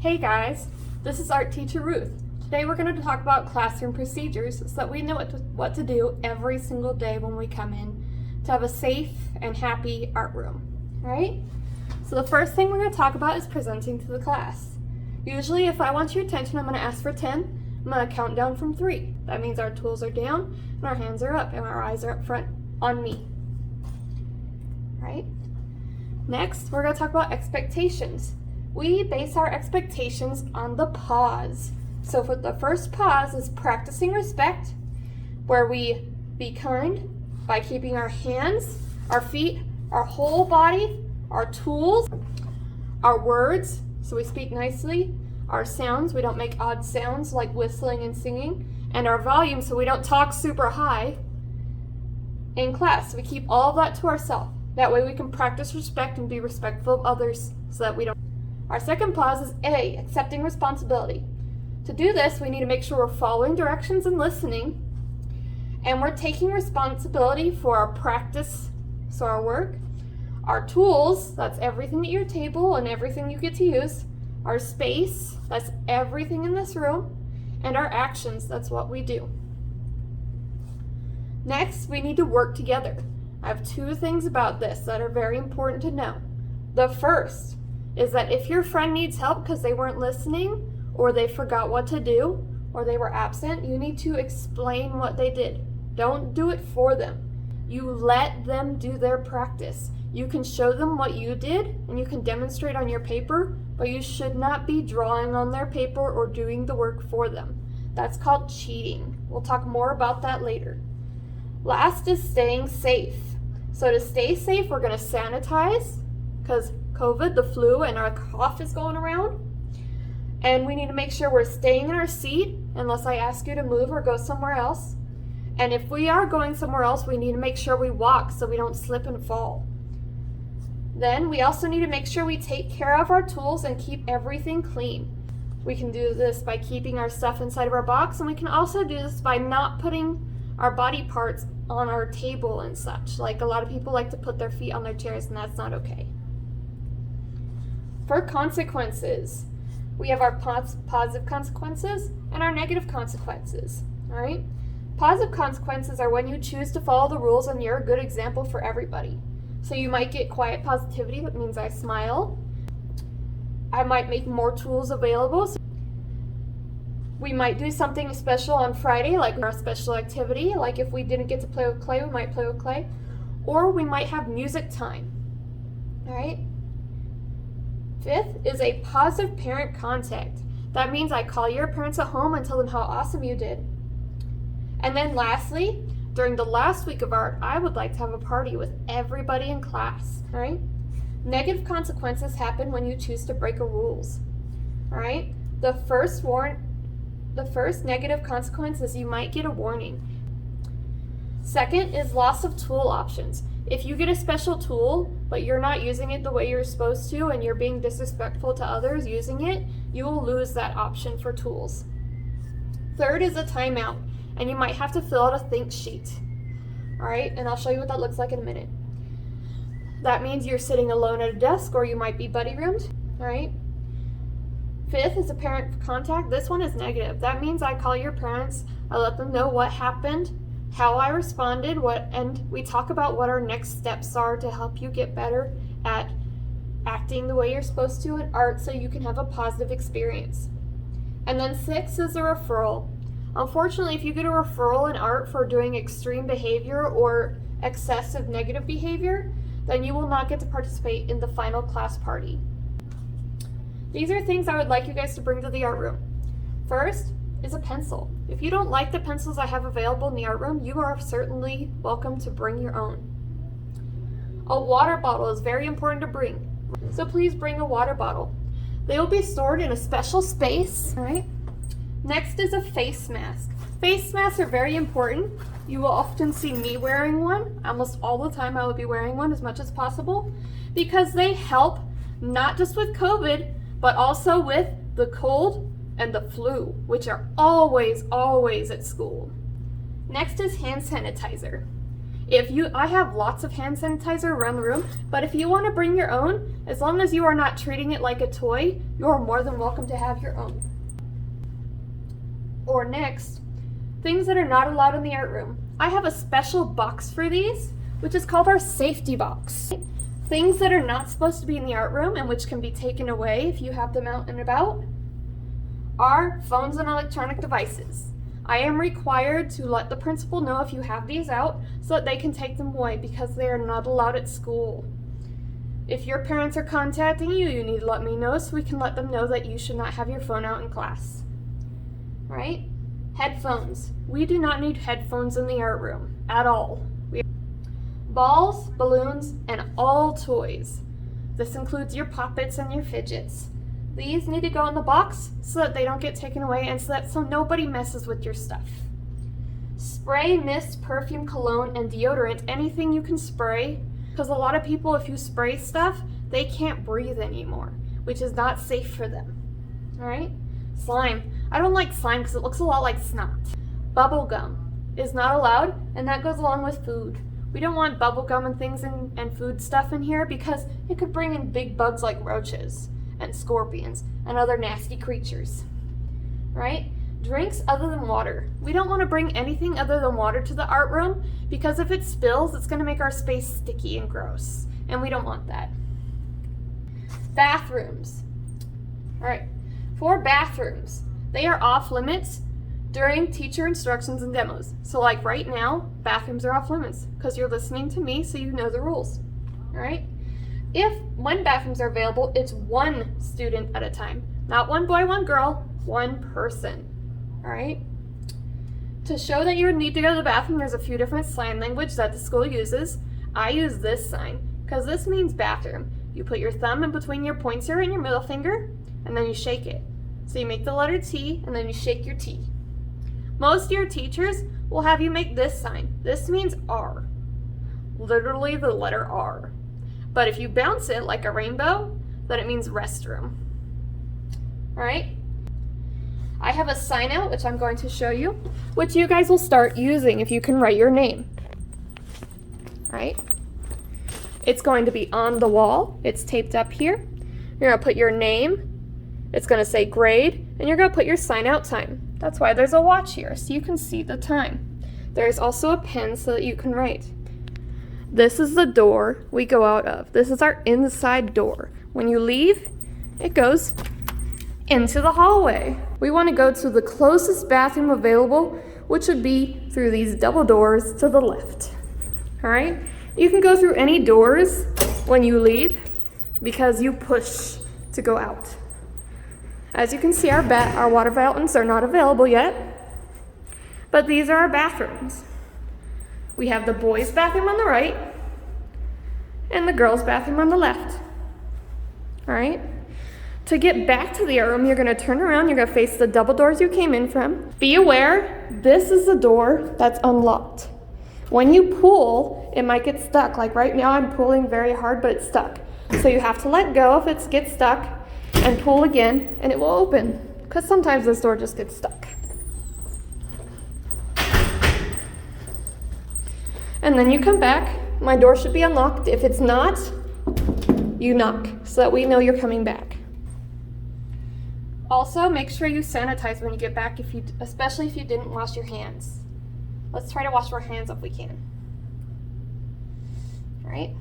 Hey guys, this is art teacher Ruth. Today we're going to talk about classroom procedures so that we know what to do every single day when we come in to have a safe and happy art room, right? So the first thing we're going to talk about is presenting to the class. Usually if I want your attention, I'm going to ask for 10. I'm going to count down from 3. That means our tools are down and our hands are up and our eyes are up front on me, right? Next, we're going to talk about expectations. We base our expectations on the pause. So for the first pause is practicing respect, where we be kind by keeping our hands, our feet, our whole body, our tools, our words, so we speak nicely, our sounds, we don't make odd sounds like whistling and singing, and our volume, so we don't talk super high in class. We keep all of that to ourselves. That way we can practice respect and be respectful of others so that we don't. Our second pause is A, accepting responsibility. To do this, we need to make sure we're following directions and listening, and we're taking responsibility for our practice, so our work, our tools, that's everything at your table and everything you get to use, our space, that's everything in this room, and our actions, that's what we do. Next, we need to work together. I have 2 things about this that are very important to know. The first is that if your friend needs help because they weren't listening, or they forgot what to do, or they were absent, you need to explain what they did. Don't do it for them. You let them do their practice. You can show them what you did, and you can demonstrate on your paper, but you should not be drawing on their paper or doing the work for them. That's called cheating. We'll talk more about that later. Last is staying safe. So to stay safe, we're going to sanitize, because COVID, the flu, and our cough is going around. And we need to make sure we're staying in our seat unless I ask you to move or go somewhere else. And if we are going somewhere else, we need to make sure we walk so we don't slip and fall. Then we also need to make sure we take care of our tools and keep everything clean. We can do this by keeping our stuff inside of our box, and we can also do this by not putting our body parts on our table and such. Like a lot of people like to put their feet on their chairs, and that's not okay. For consequences, we have our positive consequences and our negative consequences, all right? Positive consequences are when you choose to follow the rules and you're a good example for everybody. So you might get quiet positivity, that means I smile. I might make more tools available. We might do something special on Friday, like our special activity, like if we didn't get to play with clay, we might play with clay. Or we might have music time, all right? 5th is a positive parent contact. That means I call your parents at home and tell them how awesome you did. And then lastly, during the last week of art, I would like to have a party with everybody in class, all right? Negative consequences happen when you choose to break a rules, all right? The first negative consequence is you might get a warning. Second is loss of tool options. If you get a special tool, but you're not using it the way you're supposed to and you're being disrespectful to others using it, you will lose that option for tools. Third is a timeout, and you might have to fill out a think sheet. All right, and I'll show you what that looks like in a minute. That means you're sitting alone at a desk, or you might be buddy roomed, all right? 5th is a parent contact. This one is negative. That means I call your parents, I let them know what happened, how I responded, and we talk about what our next steps are to help you get better at acting the way you're supposed to in art so you can have a positive experience. And then 6 is a referral. Unfortunately, if you get a referral in art for doing extreme behavior or excessive negative behavior, then you will not get to participate in the final class party. These are things I would like you guys to bring to the art room. First is a pencil. If you don't like the pencils I have available in the art room, you are certainly welcome to bring your own. A water bottle is very important to bring, so please bring a water bottle. They will be stored in a special space, all right? Next is a face mask. Face masks are very important. You will often see me wearing one. Almost all the time I will be wearing one as much as possible because they help not just with COVID, but also with the cold and the flu, which are always at school. Next is hand sanitizer. I have lots of hand sanitizer around the room, but if you want to bring your own, as long as you are not treating it like a toy, you are more than welcome to have your own. Or next, things that are not allowed in the art room. I have a special box for these, which is called our safety box. Things that are not supposed to be in the art room and which can be taken away if you have them out and about are phones and electronic devices. I am required to let the principal know if you have these out so that they can take them away because they are not allowed at school. If your parents are contacting you, you need to let me know so we can let them know that you should not have your phone out in class. Right? Headphones. We do not need headphones in the art room at all. Balls, balloons, and all toys. This includes your puppets and your fidgets. These need to go in the box so that they don't get taken away and so nobody messes with your stuff. Spray, mist, perfume, cologne, and deodorant, anything you can spray, because a lot of people, if you spray stuff, they can't breathe anymore, which is not safe for them. All right? Slime. I don't like slime because it looks a lot like snot. Bubble gum is not allowed, and that goes along with food. We don't want bubble gum and things and food stuff in here because it could bring in big bugs like roaches and scorpions and other nasty creatures. Right? Drinks other than water. We don't want to bring anything other than water to the art room because if it spills, it's going to make our space sticky and gross, and we don't want that. Bathrooms. All right. For bathrooms, they are off limits during teacher instructions and demos. So like right now, bathrooms are off limits because you're listening to me so you know the rules. All right? When bathrooms are available, it's one student at a time. Not one boy, one girl, one person. All right? To show that you need to go to the bathroom, there's a few different sign language that the school uses. I use this sign because this means bathroom. You put your thumb in between your pointer and your middle finger, and then you shake it. So you make the letter T, and then you shake your T. Most of your teachers will have you make this sign. This means R. Literally the letter R. But if you bounce it like a rainbow, then it means restroom. All right? I have a sign out, which I'm going to show you, which you guys will start using if you can write your name. All right? It's going to be on the wall. It's taped up here. You're going to put your name. It's going to say grade, and you're going to put your sign out time. That's why there's a watch here, so you can see the time. There's also a pen so that you can write. This is the door we go out of. This is our inside door. When you leave, it goes into the hallway. We want to go to the closest bathroom available, which would be through these double doors to the left. All right? You can go through any doors when you leave because you push to go out. As you can see, our water fountains are not available yet, but these are our bathrooms. We have the boys' bathroom on the right and the girls' bathroom on the left. All right? To get back to the art room, you're going to turn around. You're going to face the double doors you came in from. Be aware, this is the door that's unlocked. When you pull, it might get stuck. Like right now, I'm pulling very hard, but it's stuck. So you have to let go if it gets stuck and pull again, and it will open. Because sometimes this door just gets stuck. And then you come back. My door should be unlocked. If it's not, you knock so that we know you're coming back. Also, make sure you sanitize when you get back, especially if you didn't wash your hands. Let's try to wash our hands if we can. All right.